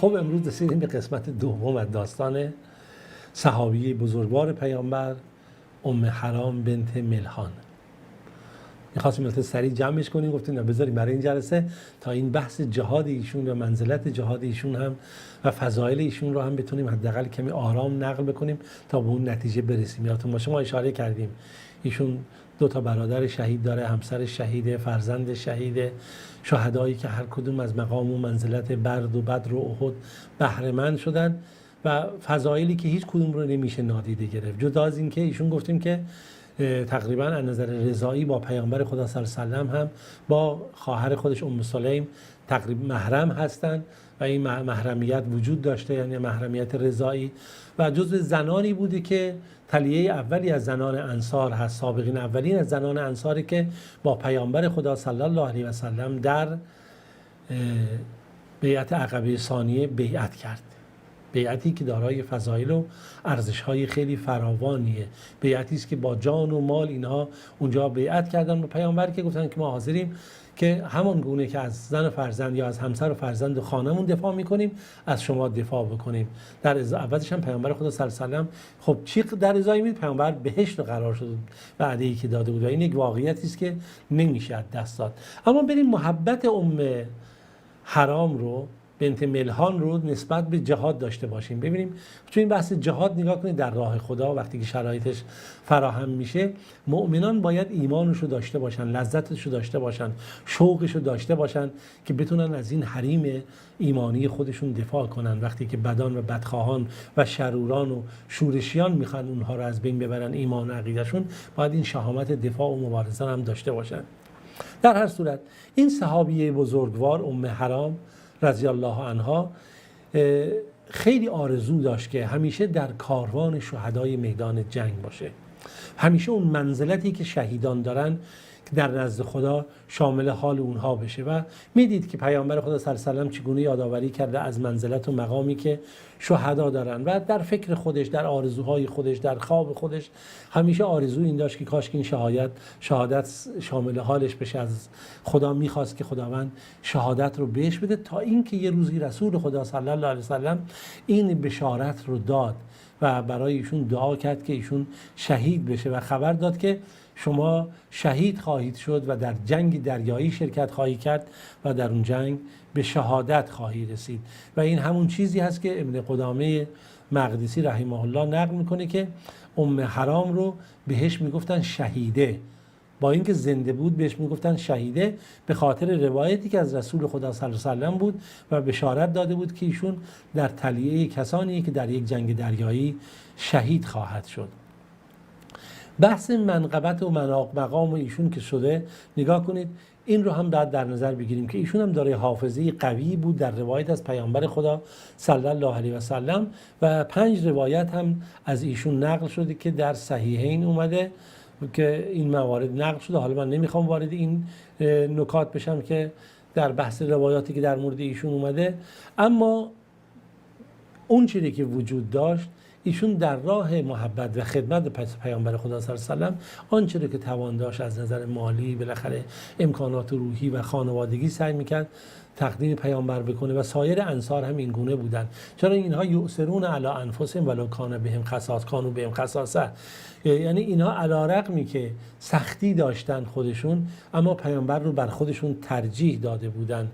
خب امروز رسیدیم به قسمت دوم از داستان صحابیه بزرگوار پیامبر ام حرام بنت ملحان. می‌خواستیم البته سریع جمعش کنیم، گفتیم نه بذاریم برای این جلسه تا این بحث جهاد ایشون و منزلت جهاد ایشون هم و فضایل ایشون رو هم بتونیم حداقل کمی آرام نقل بکنیم تا به اون نتیجه برسیم. یادتون باشه ما اشاره کردیم ایشون 2 برادر شهید داره، همسر شهیده، فرزند شهیده، شهدایی که هر کدوم از مقام و منزلت برد و بدر و احد بهره مند شدن و فضایلی که هیچ کدوم رو نمیشه نادیده گرفت. جدا از این که ایشون گفتیم که تقریبا از نظر رضایی با پیامبر خدا صلی الله علیه و هم با خواهر خودش ام سلیم تقریبا محرم هستند و این محرمیت وجود داشته، یعنی محرمیت رضایی، و جزو زنانی بوده که تلیه اولی از زنان انصار هست، سابقین اولین از زنان انصاری که با پیامبر خدا صلی الله علیه و سلم در بیعت عقبه ثانیه بیعت کرد. بیعتی که دارای فضایل و ارزش‌های خیلی فراوانیه. بیعتی است که با جان و مال اینها اونجا بیعت کردن به پیامبر که گفتن که ما حاضریم که همان گونه که از زن و فرزند یا از همسر و فرزند و خانمون دفاع میکنیم از شما دفاع بکنیم. در عوضش هم پیامبر خدا صلی الله علیه و سلم خب چی در ازای میاد؟ پیامبر بهشت رو قرار شد وعده‌ای که داده بود و این یک واقعیتی است که نمیشه از دست داد. اما بریم محبت ام حرام رو بنت ملحان رو نسبت به جهاد داشته باشیم. ببینیم تو این بحث جهاد نگاه کنید، در راه خدا وقتی که شرایطش فراهم میشه مؤمنان باید ایمانش رو داشته باشن، لذتش رو داشته باشن، شوقش رو داشته باشن که بتونن از این حریم ایمانی خودشون دفاع کنن. وقتی که بدان و بدخواهان و شروران و شورشیان میخوان اونها رو از بین ببرن ایمان و عقیدهشون، باید این شهامت دفاع و مبارزه هم داشته باشن. در هر صورت این صحابیه بزرگوار ام حرام رضی الله عنها خیلی آرزو داشت که همیشه در کاروان شهدای میدان جنگ باشه، همیشه اون منزلتی که شهیدان دارن در نزد خدا شامل حال اونها بشه. و میدید که پیامبر خدا صلی الله علیه و سلم چگونه یادآوری کرده از منزلت و مقامی که شهدا دارن و در فکر خودش، در آرزوهای خودش، در خواب خودش همیشه آرزو این داشت که کاش که این شهادت شامل حالش بشه. از خدا میخواست که خداوند شهادت رو بهش بده تا اینکه یه روزی رسول خدا صلی الله علیه و سلم این بشارت رو داد و برای ایشون دعا کرد که ایشون شهید بشه و خبر داد که شما شهید خواهید شد و در جنگ دریایی شرکت خواهی کرد و در اون جنگ به شهادت خواهی رسید. و این همون چیزی هست که ابن قدامه مقدسی رحمه الله نقل میکنه که ام حرام رو بهش میگفتن شهیده، با اینکه زنده بود بهش میگفتن شهیده به خاطر روایتی که از رسول خدا صلی الله علیه و سلم بود و بشارت داده بود که ایشون در تلیه کسانی که در یک جنگ دریایی شهید خواهد شد. بحث منقبت و مقام ایشون که شده، نگاه کنید این رو هم باید در نظر بگیریم که ایشون هم داره حافظه قوی بود در روایت از پیامبر خدا صلی الله علیه و سلم و 5 روایت هم از ایشون نقل شده که در صحیحین اومده که این موارد نقل شده. حالا من نمیخوام وارد این نکات بشم که در بحث روایاتی که در مورد ایشون اومده، اما اون چیزی که وجود داشت ایشون در راه محبت و خدمت پیامبر خدا صلی الله علیه و سلم آنچه که توان داشت از نظر مالی، بالاخره امکانات روحی و خانوادگی سعی میکرد تقدیم پیامبر بکنه و سایر انصار هم این گونه بودن. چرا اینها یؤثرون علی انفسهم ولو کان بهم خصاصه، کانوا بهم خصاصه، یعنی اینها علی رغمی که سختی داشتن خودشون اما پیامبر رو بر خودشون ترجیح داده بودن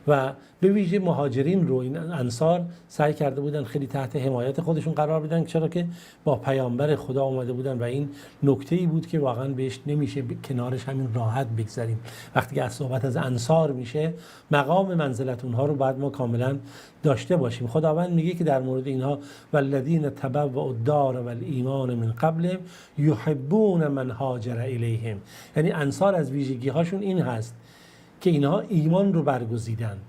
و به ویژه مهاجرین رو این انصار سعی کرده بودن خیلی تحت حمایت خودشون قرار بدن، چرا که با پیامبر خدا اومده بودن و این نکته‌ای بود که واقعا بهش نمیشه کنارش همین راحت بگذریم. وقتی که از صحبت از انصار میشه مقام منزلت اونها رو باید ما کاملا داشته باشیم. خداوند میگه که در مورد اینها والذین تبوأوا الدار والایمان من قبل یحبون من هاجر الیهم، یعنی انصار از ویژگی هاشون این هست که اینها ایمان رو برگزیدند،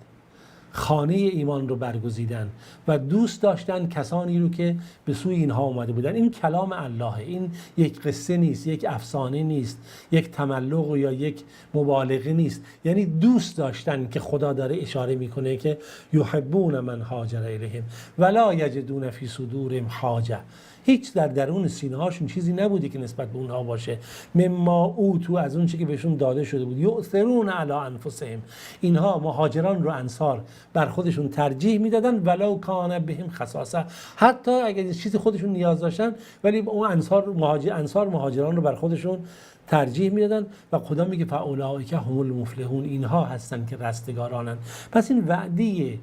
خانه ایمان رو برگزیدن و دوست داشتن کسانی رو که به سوی اینها اومده بودن. این کلام اللهه، این یک قصه نیست، یک افسانه نیست، یک تملق یا یک مبالغه نیست. یعنی دوست داشتن که خدا داره اشاره میکنه که یحبون من هاجر الیهم ولا یجدون فی صدورهم حاجه، هیچ در درون سینه هاشون چیزی نبوده که نسبت به اونها باشه. مما اوتو، از اون چیزی که بهشون داده شده بود. یؤثرون علی انفسهم، اینها مهاجران رو انصار بر خودشون ترجیح میدادن، ولو کان بهم خصاصه، حتی اگر چیزی خودشون نیاز داشتن ولی اون انصار مهاجران رو بر خودشون ترجیح میدادن. و خدا میگه فاولئک هم المفلحون، اینها هستن که رستگارانن. پس این وعده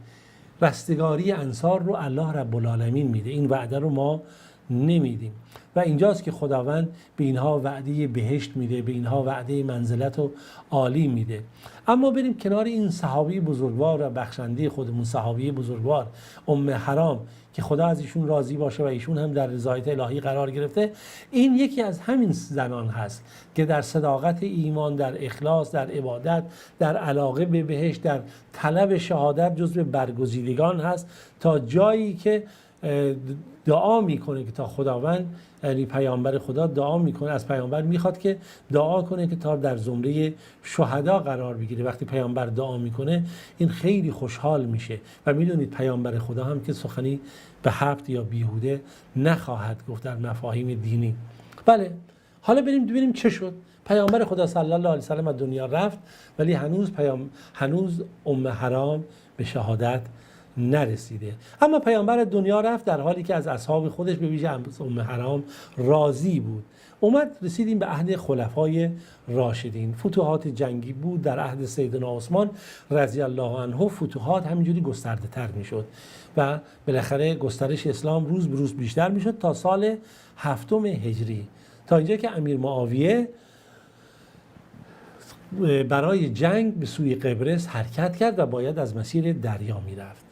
رستگاری انصار رو الله رب العالمین میده، این وعده رو ما نمیدیم. و اینجاست که خداوند به اینها وعده بهشت میده، به اینها وعده منزلت و عالی میده. اما بریم کنار این صحابی بزرگوار و بخشنده خودمون، صحابی بزرگوار ام حرام که خدا از ایشون راضی باشه و ایشون هم در رضایت الهی قرار گرفته. این یکی از همین زنان هست که در صداقت ایمان، در اخلاص، در عبادت، در علاقه به بهشت، در طلب شهادت جزو برگزیدگان هست، تا جایی که دعا میکنه که تا خداوند، یعنی پیامبر خدا دعا میکنه، از پیامبر میخواد که دعا کنه که تا در زمره شهدا قرار بگیره. وقتی پیامبر دعا میکنه این خیلی خوشحال میشه. و میدونید پیامبر خدا هم که سخنی به هفت یا بیهوده نخواهد گفت در مفاهیم دینی. بله، حالا بریم چه شد. پیامبر خدا صلی الله علیه و سلم از دنیا رفت، ولی هنوز ام حرام به شهادت نرسیده. اما پیامبر دنیا رفت در حالی که از اصحاب خودش به ویژه ام حرام راضی بود. رسیدیم به عهد خلفای راشدین. فتوحات جنگی بود. در عهد سیدنا عثمان رضی الله عنه فتوحات همینجوری گسترده تر میشد و بالاخره گسترش اسلام روز به روز بیشتر میشد تا سال 7 هجری، تا اینجا که امیر معاویه برای جنگ به سوی قبرس حرکت کرد و باید از مسیر دریا میرفت.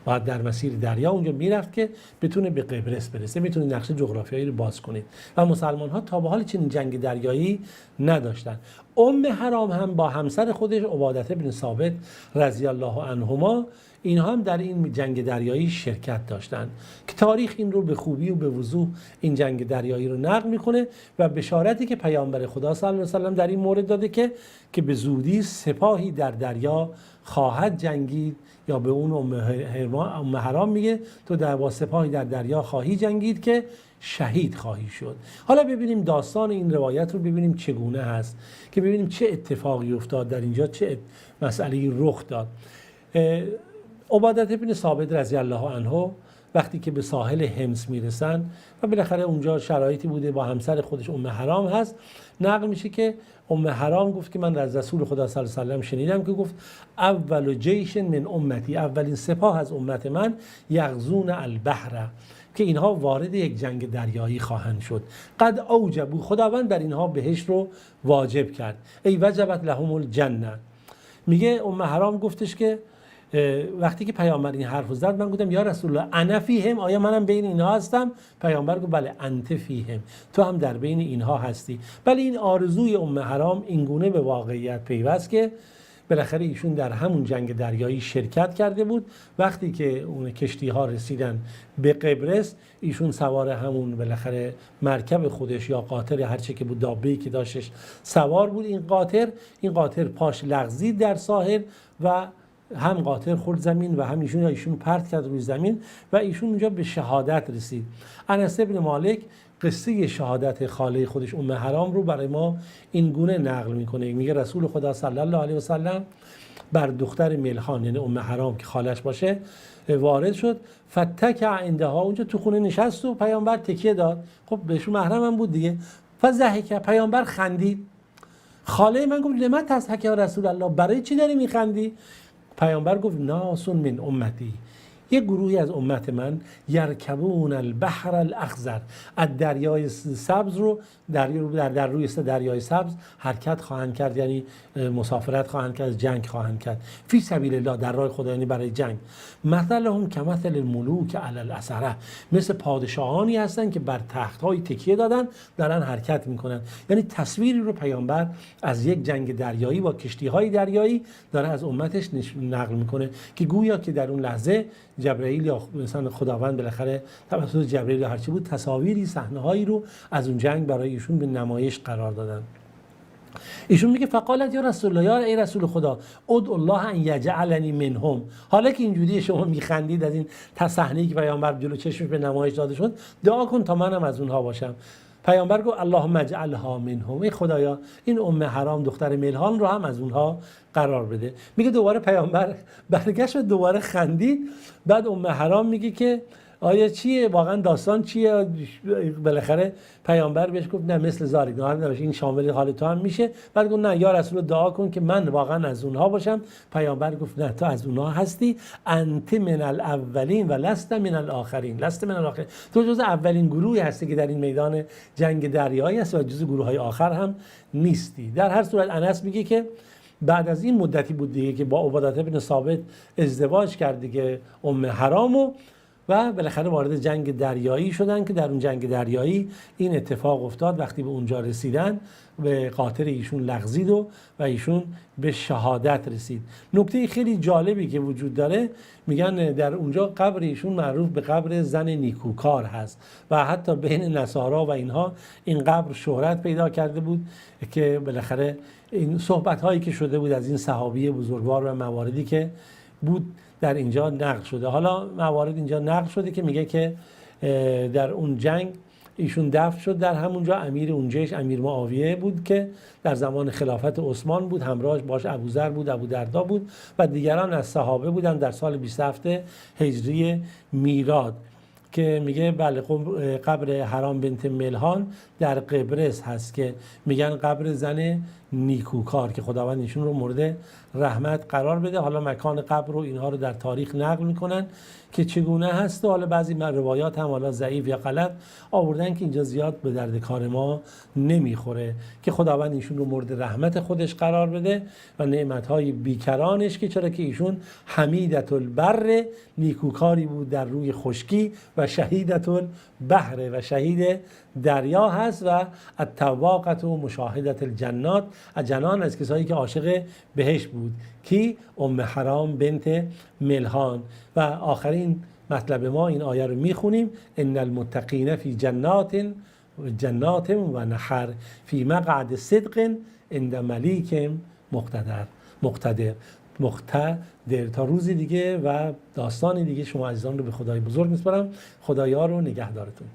باید در مسیر دریا اونجا میرفت که بتونه به قبرس برسه. میتونید نقشه جغرافیایی رو باز کنید. و مسلمان ها تا به حال چنین جنگ دریایی نداشتن. ام حرام هم با همسر خودش عبادة بن ثابت رضی الله عنهما، اینها هم در این جنگ دریایی شرکت داشتند که تاریخ این رو به خوبی و به وضوح این جنگ دریایی رو نقل میکنه و بشارتی که پیامبر خدا صلی الله علیه و سلم در این مورد داده که به زودی سپاهی در دریا خواهد جنگید، یا به اون ام حرام میگه تو با سپاهی در دریا خواهی جنگید که شهید خواهی شد. حالا ببینیم داستان این روایت رو ببینیم چگونه هست، که ببینیم چه اتفاقی افتاد در اینجا، چه مسئله‌ای رخ داد. عبادة بن ثابت رضی الله عنه وقتی که به ساحل حمص میرسن و بالاخره اونجا شرایطی بوده، با همسر خودش ام حرام هست، نقل میشه که ام حرام گفت که من از رسول خدا صلی الله علیه و سلم شنیدم که گفت اول جیش من امتی، اولین سپاه از امت من، یغزون البحر، که اینها وارد یک جنگ دریایی خواهند شد. قد اوجبوا، خداوند در اینها بهشت رو واجب کرد. ای وجبت لهم الجنه. میگه ام حرام گفتش که وقتی که پیامبر این حرف زد من گفتم یا رسول الله انا فیهم، آیا منم بین اینها هستم؟ پیامبر گفت بله انت فیهم، تو هم در بین اینها هستی. ولی این آرزوی ام حرام اینگونه به واقعیت پیوست که بالاخره ایشون در همون جنگ دریایی شرکت کرده بود. وقتی که اون کشتی ها رسیدن به قبرس، ایشون سوار همون بالاخره مرکب خودش یا قاطر هر چه که بود، دابه‌ای که داشتش سوار بود. این قاطر پاش لغزید در ساحل و هم قاطر خورد زمین و هم ایشون پرت کرد روی زمین و ایشون اونجا به شهادت رسید. انس بن مالک قصه شهادت خاله خودش ام حرام رو برای ما این گونه نقل میکنه. میگه رسول خدا صلی الله علیه و سلم بر دختر ملحان، یعنی ام حرام که خالش باشه، وارد شد. فتک عندها، اونجا تو خونه نشست و پیامبر تکیه داد. خب بهشون محرم هم بود دیگه. فضحک، پیامبر خندید. خاله من گفت لما تضحک یا رسول الله، برای چی داری میخندی؟ پیامبر گفت ناس من امتی، یک گروهی از امت من، یرکبون البحر الاخضر، از دریای سبز رو در روی دریای سبز حرکت خواهند کرد، یعنی مسافرت خواهند کرد، جنگ خواهند کرد، فی سبیل الله، در راه خدا، یعنی برای جنگ. مثلهم کمثل الملوک علی الاسره، مثل پادشاهانی هستند که بر تخت‌های تکیه دادن دارن حرکت میکنن. یعنی تصویری رو پیامبر از یک جنگ دریایی با کشتی‌های دریایی داره از امتش نقل میکنه که گویا که در اون لحظه جبرئیل یا مثلا خداوند بالاخره توسط جبرئیل یا هرچی بود تصاویری، صحنه‌هایی رو از اون جنگ برای ایشون به نمایش قرار دادن. ایشون میگه فقالت یا رسول الله، یا ای رسول خدا، ادعو الله ان یجعلنی منهم. حالا که اینجوری شما میخندید از این صحنه‌ای که پیامبر جلو چشمش به نمایش داده شد، دعا کن تا منم از اونها باشم. پیامبر گفت اللهم اجعلها منهم، ای خدایا این ام حرام دختر ملحان رو هم از اونها قرار بده. میگه دوباره پیامبر برگشت و دوباره خندید. بعد ام حرام میگه که آیا چیه واقعا داستان چیه؟ بالاخره پیامبر بهش گفت نه مثل زاریک نباشه، این شامل حال تو هم میشه. بعد گفت نه یا رسول دعا کن که من واقعا از اونها باشم. پیامبر گفت نه تو از اونها هستی، انت من الاولین و لست من الاخرین، لست من الاخرین، تو جز اولین گروهی هستی که در این میدان جنگ دریایی هست و جز گروه های آخر هم نیستی. در هر صورت انس میگه که بعد از این مدتی بود دیگه که با عبادت بن ثابت ازدواج کرد دیگه ام حرامو، و بالاخره وارد جنگ دریایی شدن که در اون جنگ دریایی این اتفاق افتاد. وقتی به اونجا رسیدن به قاطر ایشون لغزید و ایشون به شهادت رسید. نکته خیلی جالبی که وجود داره، میگن در اونجا قبر ایشون معروف به قبر زن نیکوکار هست و حتی بین نصارا و اینها این قبر شهرت پیدا کرده بود که بالاخره این صحبت هایی که شده بود از این صحابی بزرگوار و مواردی که بود در اینجا نقل شده. حالا موارد اینجا نقل شده که میگه که در اون جنگ ایشون دفن شد. در همونجا امیر اون جیش امیر معاویه بود که در زمان خلافت عثمان بود، همراهش باش ابوذر بود، ابودردا بود و دیگران از صحابه بودن در سال 27 هجری میلاد، که میگه بله قبر حرام بنت ملحان در قبرس هست که میگن قبر زن نیکوکار که خداوند ایشون رو مورد رحمت قرار بده. حالا مکان قبر رو اینها رو در تاریخ نقل میکنن که چگونه هست و حالا بعضی روایات هم حالا ضعیف یا غلط آوردن که اینجا زیاد به درد کار ما نمیخوره، که خداوند ایشون رو مورد رحمت خودش قرار بده و نعمتهای بیکرانش، که چرا که ایشون حمیدت البر، نیکوکاری بود در روی خشکی، و شهیدت البحر، و شهید دریا هست، و التواقت و مشاهدت الجنات، جنان از کسایی که عاشق بهش بود، کی ام حرام بنت ملحان. و آخرین مطلب ما این آیه رو میخونیم ان المتقین فی جنات و نحر فی مقعد صدق عند ملیک مقتدر. تا روزی دیگه و داستانی دیگه شما عزیزان رو به خدای بزرگ میسپارم. خدایا رو نگهدارتون.